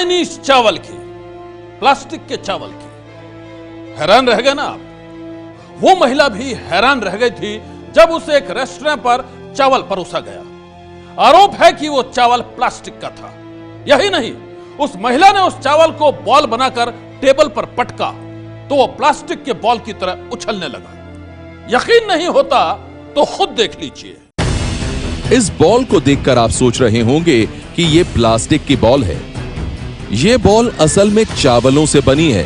Chinese चावल की, plastic के चावल की। हैरान रह गए ना आप? वो महिला भी हैरान रह गई थी जब उसे एक रेस्टोरेंट पर चावल परोसा गया। आरोप है कि वो चावल प्लास्टिक का था। यही नहीं, उस महिला ने उस चावल को बॉल बनाकर टेबल पर पटका तो वो प्लास्टिक के बॉल की तरह उछलने लगा। यकीन नहीं होता तो खुद देख लीजिए। इस बॉल को देखकर आप सोच रहे होंगे कि ये प्लास्टिक की बॉल है। ये बॉल असल में चावलों से बनी है।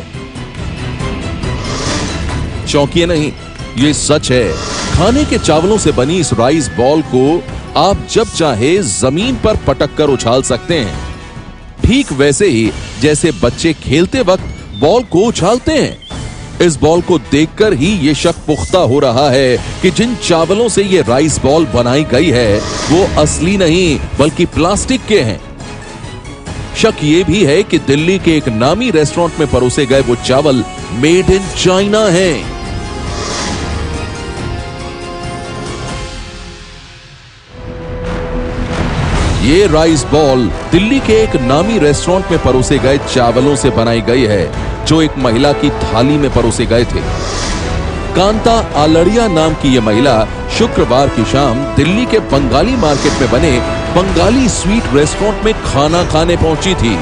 चौंकिए नहीं, ये सच है। खाने के चावलों से बनी इस राइस बॉल को आप जब चाहे जमीन पर पटक कर उछाल सकते हैं, ठीक वैसे ही जैसे बच्चे खेलते वक्त बॉल को उछालते हैं। इस बॉल को देखकर ही ये शक पुख्ता हो रहा है कि जिन चावलों से ये राइस बॉल बनाई गई है वो असली नहीं बल्कि प्लास्टिक के हैं। शक ये भी है कि दिल्ली के एक नामी रेस्टोरेंट में परोसे गए वो चावल मेड इन चाइना हैं। ये राइस बॉल दिल्ली के एक नामी रेस्टोरेंट में परोसे गए चावलों से बनाई गई है, जो एक महिला की थाली में परोसे गए थे। कांता आलड़िया नाम की यह महिला शुक्रवार की शाम दिल्ली के बंगाली मार्केट में बने बंगाली स्वीट रेस्टोरेंट में खाना खाने पहुंची थी।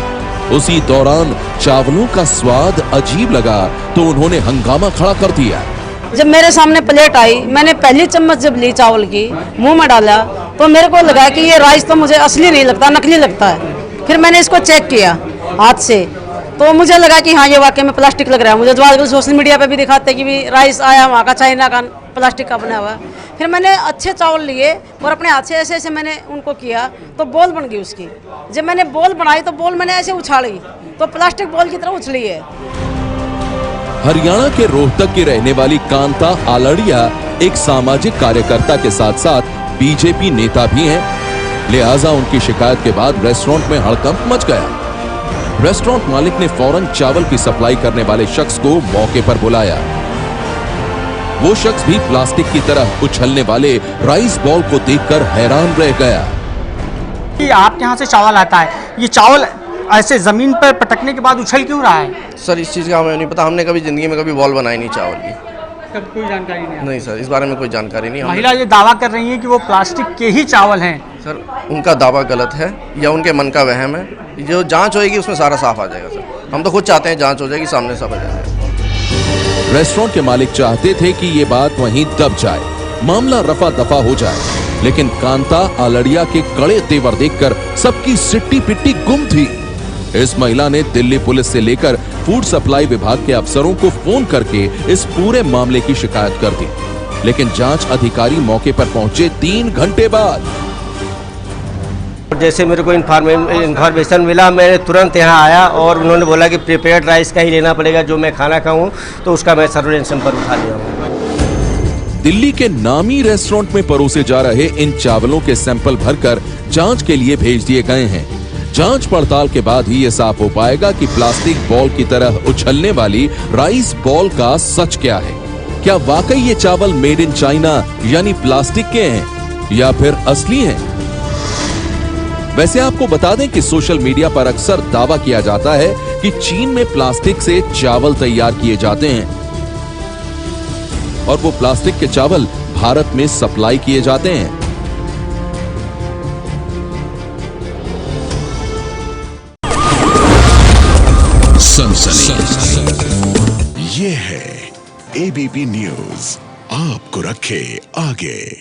उसी दौरान चावलों का स्वाद अजीब लगा तो उन्होंने हंगामा खड़ा कर दिया। जब मेरे सामने प्लेट आई, मैंने पहली चम्मच जब ली चावल की, मुंह में डाला तो मेरे को लगा कि ये राइस तो मुझे असली नहीं लगता, नकली लगता है। फिर मैंने इसको चेक किया हाथ से तो मुझे लगा कि हाँ ये वाकई में प्लास्टिक लग रहा है। मुझे जो आजकल सोशल मीडिया पे भी दिखाते हैं कि भी राइस आया वहाँ का चाइना का प्लास्टिक का बना हुआ है। फिर मैंने अच्छे चावल लिए और अपने हाथ से ऐसे ऐसे मैंने उनको किया तो बॉल बन गई उसकी। जब मैंने बॉल बनाई तो बॉल मैंने ऐसे उछाली तो प्लास्टिक बॉल की तरह उछली है। हरियाणा के रोहतक की रहने वाली कांता आलड़िया एक सामाजिक कार्यकर्ता के साथ साथ बीजेपी नेता भी हैं। लिहाजा उनकी शिकायत के बाद रेस्टोरेंट में हड़कंप मच गया। रेस्टोरेंट मालिक ने फौरन चावल की सप्लाई करने वाले शख्स को मौके पर बुलाया। वो शख्स भी प्लास्टिक की तरह उछलने वाले राइस बॉल को देखकर हैरान रह गया। कि आपके यहाँ से चावल आता है, ये चावल ऐसे जमीन पर पटकने के बाद उछल क्यों रहा है? सर इस चीज़ का हमें नहीं पता। हमने कभी जिंदगी में कभी बॉल बनाई नहीं चावल की। कभी कोई जानकारी नहीं सर, इस बारे में कोई जानकारी नहीं। महिला ये दावा कर रही है कि वो प्लास्टिक के ही चावल हैं। सर उनका दावा गलत है या उनके मन का वहम है। जो जांच होएगी उसमें सारा साफ आ जाएगा सर। हम तो खुद चाहते हैं जांच हो जाएगी, सामने सब आ जाएगा। रेस्टोरेंट के मालिक चाहते थे कि ये बात वहीं दब जाए, मामला रफा दफा हो जाए, लेकिन कांता आलड़िया के कड़े तेवर देखकर सबकी सिट्टी पिट्टी गुम थी। इस महिला ने दिल्ली पुलिस से लेकर फूड सप्लाई विभाग के अफसरों को फोन करके इस पूरे मामले की शिकायत कर दी, लेकिन जांच अधिकारी मौके पर पहुंचे 3 घंटे बाद। जैसे मेरे को इन्फॉर्मेशन मिला, मैं तुरंत यहाँ आया और उन्होंने बोला कि प्रिपेयर्ड राइस का ही लेना पड़ेगा जो मैं खाना खाऊं, तो उसका मैं सर्वेलेंस नंबर उठा लिया हूँ। दिल्ली के नामी रेस्टोरेंट में परोसे जा रहे इन चावलों के सैंपल भरकर जांच के लिए भेज दिए गए हैं। जांच पड़ताल के बाद ही ये साफ हो पाएगा कि प्लास्टिक बॉल की तरह उछलने वाली राइस बॉल का सच क्या है। क्या वाकई ये चावल मेड इन चाइना यानी प्लास्टिक के हैं या फिर असली हैं? वैसे आपको बता दें कि सोशल मीडिया पर अक्सर दावा किया जाता है कि चीन में प्लास्टिक से चावल तैयार किए जाते हैं और वो प्लास्टिक के चावल भारत में सप्लाई किए जाते हैं। ये है एबीपी न्यूज, आपको रखे आगे।